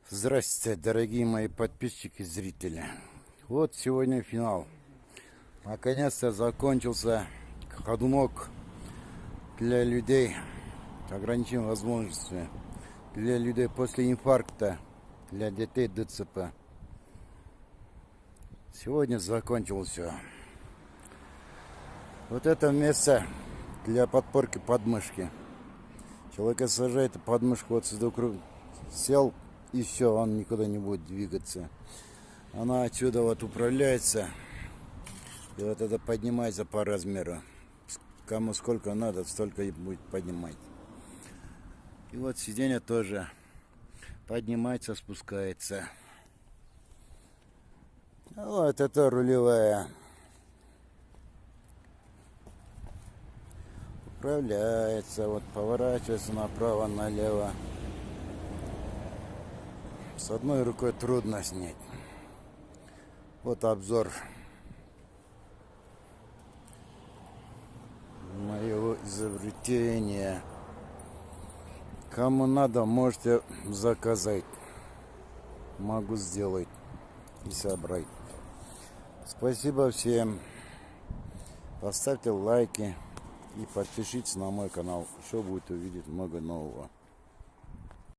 Здравствуйте, дорогие мои подписчики и зрители. Вот сегодня финал. Наконец-то закончился ходунок для людей с ограниченными возможностями, для людей после инфаркта, для детей ДЦП. Сегодня закончилось все. Вот это место для подпорки подмышки. Человек сажает подмышку вот сюда, сел, и все, он никуда не будет двигаться. Она отсюда вот управляется, и вот это поднимается по размеру. Кому сколько надо, столько и будет поднимать. И вот сиденье тоже поднимается, спускается. Вот это рулевая. Управляется, вот поворачивается направо, налево. С одной рукой трудно снять. Вот обзор моего изобретения. Кому надо, можете заказать. Могу сделать и собрать. Спасибо всем. Поставьте лайки и подпишитесь на мой канал. Еще будет увидеть много нового.